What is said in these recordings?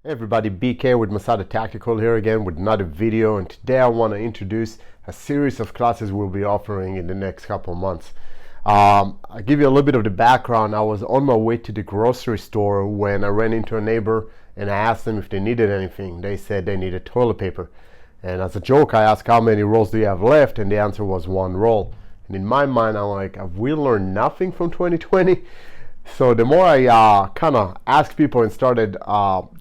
Hey everybody, BK with Masada Tactical here again with another video, and today I want to introduce a series of classes we'll be offering in the next couple of months. I'll give you a little bit of the background. I was on my way to the grocery store when I ran into a neighbor and I asked them if they needed anything. They said they needed toilet paper. And as a joke, I asked how many rolls do you have left, and the answer was one roll. And in my mind, I'm like, have we learned nothing from 2020? So the more I kind of asked people and started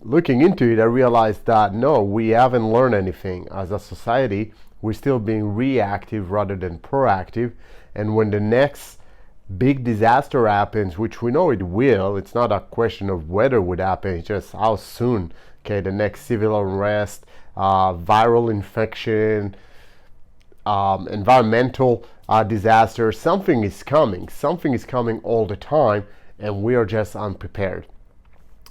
looking into it, I realized that no, we haven't learned anything. As a society, we're still being reactive rather than proactive. And when the next big disaster happens, which we know it will, it's not a question of whether it would happen, it's just how soon. Okay, the next civil unrest, viral infection, environmental disaster, something is coming. Something is coming all the time, and we are just unprepared.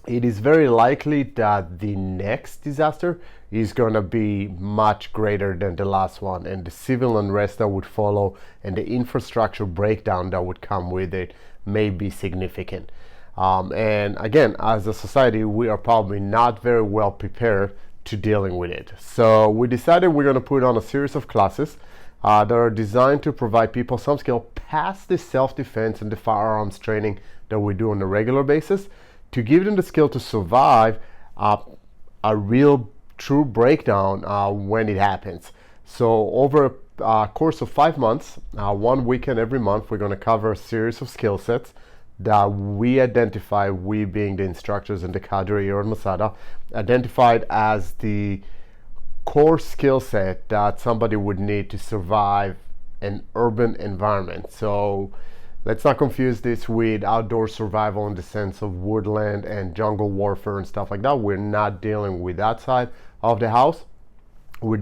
It is very likely that the next disaster is going to be much greater than the last one, and the civil unrest that would follow and the infrastructure breakdown that would come with it may be significant. And again, as a society, we are probably not very well prepared to dealing with it. So we decided we're going to put on a series of classes that are designed to provide people some skill past the self-defense and the firearms training that we do on a regular basis, to give them the skill to survive a real true breakdown when it happens. So over a course of 5 months, 1 weekend every month, we're going to cover a series of skill sets that we identify, we being the instructors and the cadre here at Masada, identified as the core skill set that somebody would need to survive an urban environment. So let's not confuse this with outdoor survival in the sense of woodland and jungle warfare and stuff like that. We're not dealing with that side of the house. I'm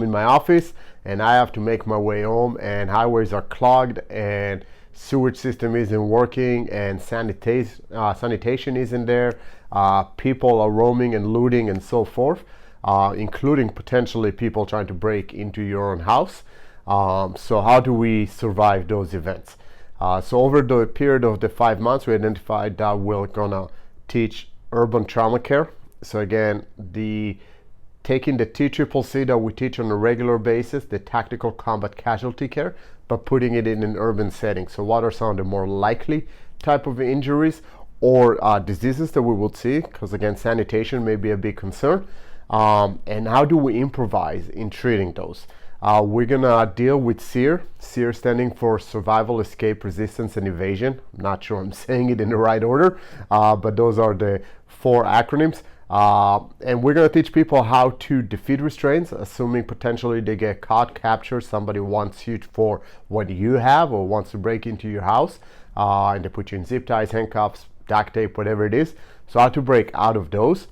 in my office and I have to make my way home, and highways are clogged and sewage system isn't working and sanitation isn't there. People are roaming and looting and so forth, including potentially people trying to break into your own house. So how do we survive those events? So over the period of the 5 months, we identified that we're gonna teach urban trauma care. So again, taking the TCCC that we teach on a regular basis, the tactical combat casualty care, but putting it in an urban setting. So what are some of the more likely type of injuries or diseases that we will see? Because again, sanitation may be a big concern. And how do we improvise in treating those? We're gonna deal with SEER standing for Survival, Escape, Resistance, and Evasion. I'm not sure I'm saying it in the right order, but those are the 4 acronyms. And we're gonna teach people how to defeat restraints, assuming potentially they get caught, captured, somebody wants you for what you have or wants to break into your house, and they put you in zip ties, handcuffs, duct tape, whatever it is. So how to break out of those,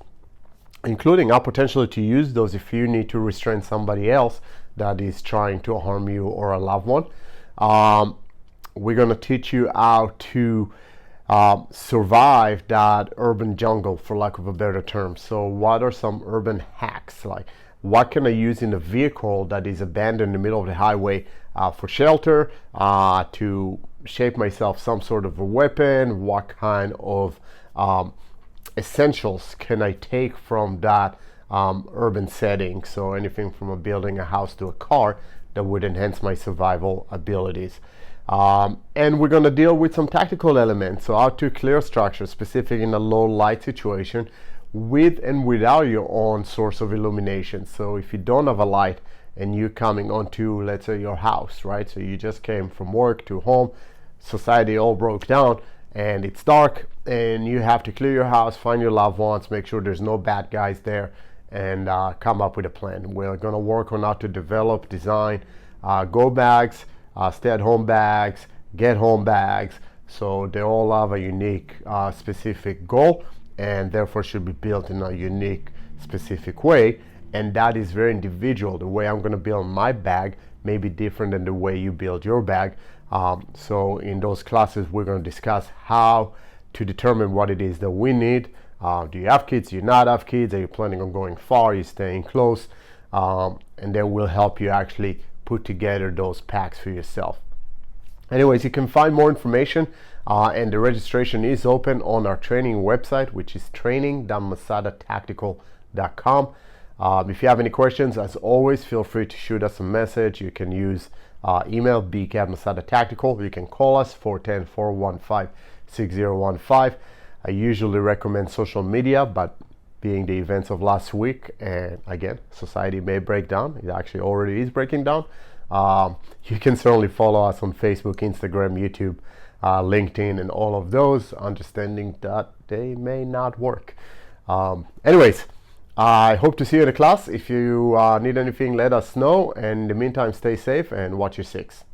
including how potentially to use those if you need to restrain somebody else that is trying to harm you or a loved one. We're going to teach you how to survive that urban jungle, for lack of a better term. So what are some urban hacks? Like, what can I use in a vehicle that is abandoned in the middle of the highway for shelter, to shape myself some sort of a weapon? What kind of essentials can I take from that urban setting? So anything from a building, a house, to a car that would enhance my survival abilities. And we're going to deal with some tactical elements. So how to clear structures, specific in a low light situation, with and without your own source of illumination. So if you don't have a light and you're coming onto, let's say, your house, right? So you just came from work to home, society all broke down, and it's dark, and you have to clear your house, find your loved ones, make sure there's no bad guys there, and come up with a plan. We're going to work on how to develop, design go bags, stay-at-home bags, get-home bags. So they all have a unique specific goal, and therefore should be built in a unique specific way. And that is very individual. The way I'm going to build my bag may be different than the way you build your bag. So in those classes, we're going to discuss how to determine what it is that we need. Do you have kids? Do you not have kids? Are you planning on going far? Are you staying close? And then we'll help you actually put together those packs for yourself. Anyways, you can find more information And the registration is open on our training website, which is training.masadatactical.com. If you have any questions, as always, feel free to shoot us a message. You can use email bk@masadatactical. You can call us 410-415-6015. I usually recommend social media, but being the events of last week, and again, society may break down. It actually already is breaking down. You can certainly follow us on Facebook, Instagram, YouTube, LinkedIn, and all of those, understanding that they may not work. Anyways, I hope to see you in the class. If you need anything, let us know. And in the meantime, stay safe and watch your six.